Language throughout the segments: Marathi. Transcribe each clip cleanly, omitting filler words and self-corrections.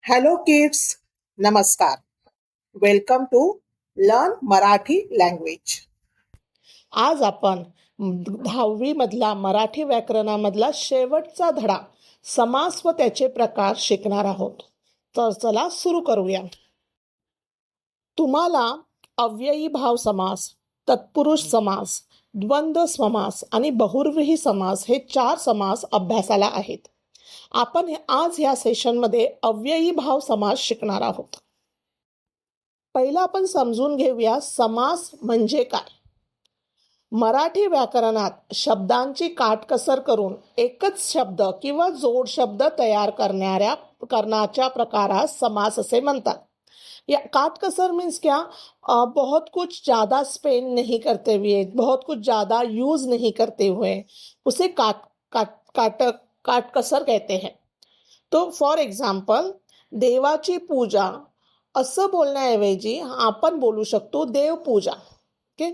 हॅलो किड्स, नमस्कार. Welcome to learn Marathi language. आज आपण 10वी मधला मराठी व्याकरणामधला शेवटचा धडा समास व त्याचे प्रकार शिकणार आहोत. तर चला सुरू करूया. तुम्हाला अव्ययी भाव समास, तत्पुरुष समास, द्वंद्व समास आणि बहुव्रीही समास हे 4 समास अभ्यासाला आहेत. आपण आज ह्या सेशनमध्ये अव्ययी भाव समास शिकणार आहोत. पहिला आपण समजून घेऊया समास म्हणजे काय. मराठी व्याकरणात शब्दांची काटकसर करून एकच शब्द किंवा जोड शब्द तयार करण्याच्या प्रकारास समास असे म्हणतात. या काटकसर मीन्स क्या, बहुत कुछ ज़्यादा स्पेन नहीं करते हुए, बहुत कुछ ज़्यादा यूज नहीं करते हुए उसे काटकसर कहते हैं. तो फॉर एग्जाम्पल, देवाची पूजा असं बोलण्याऐवजी आपण बोलू शकतो देवपूजा. ओके.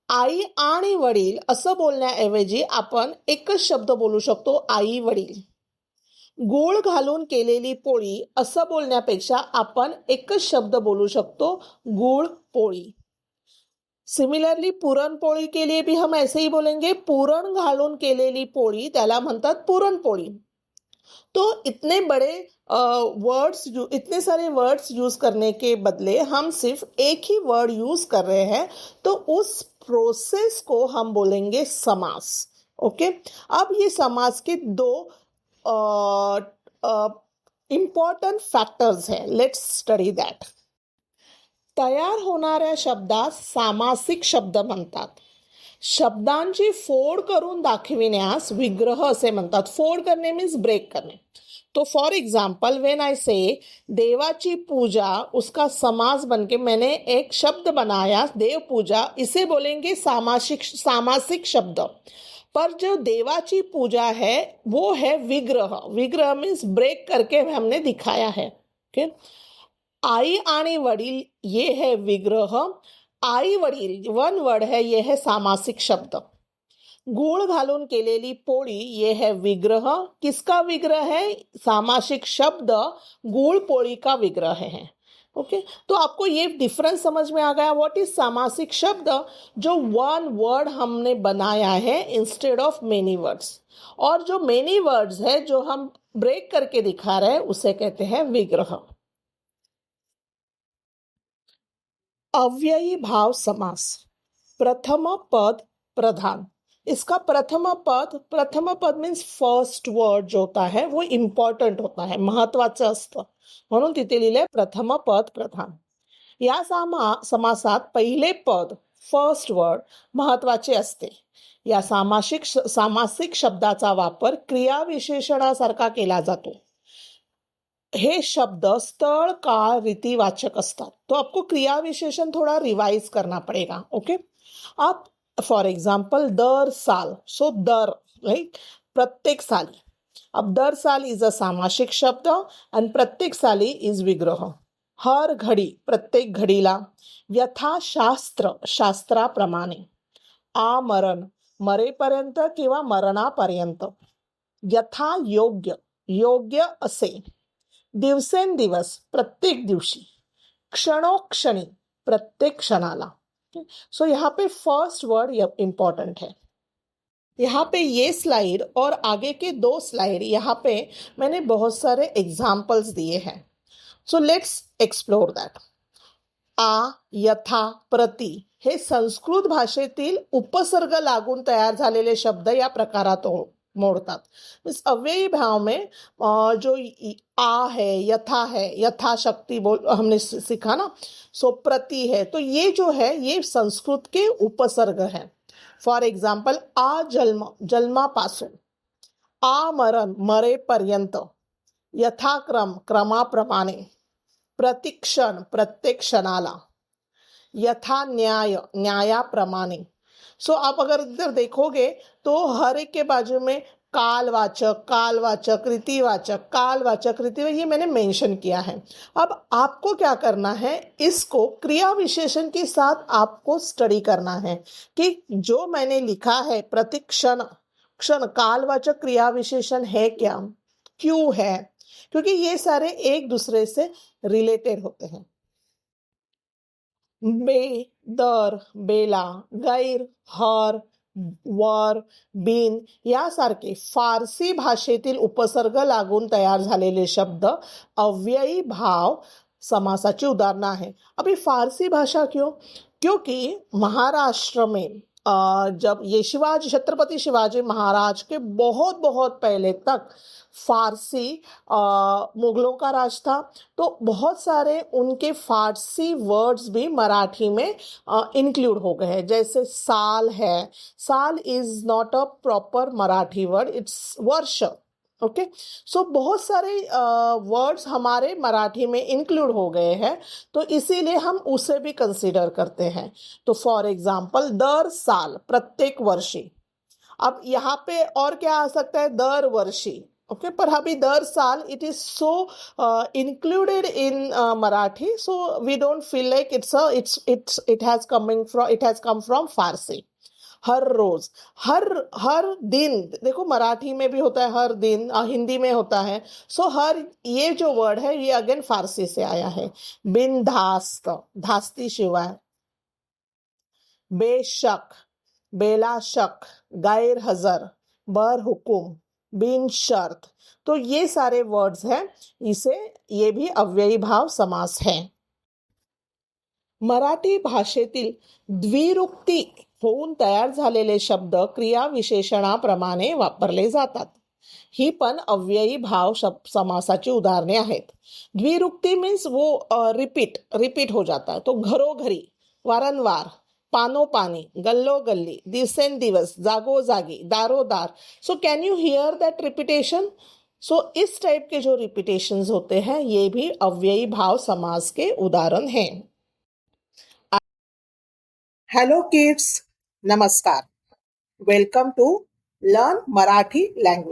आई आणि वडील असं बोलण्याऐवजी आपण एकच शब्द बोलू शकतो आई वडील. गूळ घालून केलेली पोळी असं बोलण्यापेक्षा आपण एकच शब्द बोलू शकतो गूळ पोळी. सिमिलरली पुरणपोळी के लिए भी हम ऐसे ही बोलेंगे पुरण घालून केलेली पोळी, त्याला म्हणतात पुरणपोळी. तो इतने सारे वर्ड्स यूज करने के बदले हम सिर्फ एक ही वर्ड यूज कर रहे हैं, तो उस प्रोसेस को हम बोलेंगे समास. ओके. अब ये समास के 2 इम्पॉर्टंट फैक्टर्स हैं. Let's study that. तयार होणाऱ्या शब्दास सामासिक शब्द म्हणतात. शब्दांची फोड करून दाखविण्यास विग्रह असे म्हणतात. फोड करणे मीन्स ब्रेक करणे. तो फॉर एग्जाम्पल, व्हेन आई से देवाची पूजा, उसका समास बनके मैंने एक शब्द बनाया देव पूजा, इसे बोलेंगे सामासिक शब्द. पर जो देवाची पूजा है वो है विग्रह. विग्रह मीन्स ब्रेक करके हमने दिखाया है. ओके. आई आणि वडील ये है विग्रह. आई वडील 1 वर्ड है, ये है सामासिक शब्द. गूळ घालून केलेली पोळी ये है विग्रह. किसका विग्रह है? सामासिक शब्द गूळ पोळी का विग्रह है. ओके. तो आपको ये डिफरेंस समझ में आ गया. व्हाट इज सामासिक शब्द? जो 1 वर्ड हमने बनाया है इंस्टेड ऑफ मेनी वर्ड्स. और जो मेनी वर्ड्स है जो हम ब्रेक करके दिखा रहे हैं उसे कहते हैं विग्रह. अव्ययी भाव समास. प्रथम पद प्रधान. इसका प्रथम पद मीन्स फर्स्ट वर्ड जो होता है वो इम्पॉर्टंट होता है, महत्वाचं असतं, म्हणून तिथे लिहिले प्रथम पद प्रधान. या समासात पहिले पद फर्स्ट वर्ड महत्वाचे असते. या सामासिक शब्दाचा वापर क्रियाविशेषणासारखा केला जातो. हे शब्द स्थळ काळ रीतिवाचक असतात. तो आपको क्रिया विशेषण थोड़ा रिवाइज करना पड़ेगा. ओके. आप फॉर एग्जाम्पल दर साल, सो दर, राइट, प्रत्येक साली. अब दर साल इज अ सामासिक शब्द and प्रत्येक साली इज विग्रह. हर घडी, प्रत्येक घडीला. यथाशास्त्र, शास्त्राप्रमाणे. आमरण, मरेपर्यंत किंवा मरणापर्यंत. यथा योग्य, योग्य असे. दिवसेंदिवस, प्रत्येक दिवशी. क्षणोक्षणी, प्रत्येक क्षणाला. सो यहाँ पे फर्स्ट वर्ड इंपॉर्टेंट है. यहाँ पे ये स्लाइड और आगे के 2 स्लाइड, यहाँ पे मैंने बहुत सारे एग्जाम्पल्स दिए हैं. So let's explore that. आ, यथा, प्रति हे संस्कृत भाषेतील उपसर्ग लागून तयार झालेले शब्द या प्रकारात मोडतात. मीन्स अव्ययी भाव में जो आ है, यथा है, यथाशक्ति बोल हमने सीखा ना. सो प्रति है, तो ये जो है ये संस्कृत के उपसर्ग है. फॉर एग्जाम्पल, आ जन्म, जन्मापासून. आ मरण, मरेपर्यंत. यथाक्रम, क्रमाप्रमाणे. प्रतिक्षण, प्रत्येक क्षणाला. यथा न्याय, न्यायाप्रमाणे. सो आप अगर इधर देखोगे तो हर एक के बाजू में कालवाचक, रीतिवाचक, ये मैंने मेंशन किया है. अब आपको क्या करना है, इसको क्रिया विशेषण के साथ आपको स्टडी करना है कि जो मैंने लिखा है प्रतिक्षण, क्षण कालवाचक क्रिया विशेषण है क्या, क्यों है, क्योंकि ये सारे एक दूसरे से रिलेटेड होते हैं। बे, दर, बेला, गैर, हर, वर, बिन यासारखे फारसी भाषेतील उपसर्ग लागून तयार झालेले शब्द अव्ययी भाव समासाची उदाहरणं आहे। अभी फारसी भाषा क्यों? क्योंकि महाराष्ट्र में जब ये शिवाजी छत्रपति शिवाजी महाराज के बहुत बहुत पहले तक फारसी मुगलों का राज था, तो बहुत सारे उनके फारसी वर्ड्स भी मराठी में इंक्लूड हो गए हैं। जैसे साल है, साल is not a proper Marathi word, it's वर्ष। ओके, सो बहुत सारे वर्ड्स हमारे मराठी में इंक्लूड हो गए हैं, तो इसीलिए हम उसे भी कंसिडर करते हैं। तो फॉर एग्जाम्पल दर साल, प्रत्येक वर्षी। अब यहाँ पे और क्या आ सकता है? दर वर्षी। ओके, पर अभी दर साल it is so included in Marathi, so we don't feel like it has come from Farsi. हर रोज, हर दिन, देखो मराठी में भी होता है हर दिन, हिंदी में होता है। सो हर, ये जो वर्ड है ये अगेन फारसी से आया है। बिनधास्त, धास्ती शिवाय, बेशक, बेलाशक, गैर हजर, बर हुकुम, बिन शर्त। तो ये सारे वर्ड्स हैं, इसे ये भी अव्ययी भाव समास है। मराठी भाषेतील द्विरुक्ती होऊन तयार झालेले शब्द क्रिया विशेषणाप्रमाणे वापरले जातात। ही पण अव्ययी भाव समासाची उदाहरणे आहेत। द्विरुक्ती मीन्स वो रिपीट हो जाता है। तो घरोघरी, वारंवार, पानोपानी, गल्लोगल्ली, दिवसेंदिवस, जागोजागी, दारोदार। So can you hear that repetition? So इस टाइप के जो रिपीटेशंस होते हैं ये भी अव्ययी भाव समास के उदाहरण हैं। हेलो किड्स, नमस्कार। Welcome to learn Marathi language.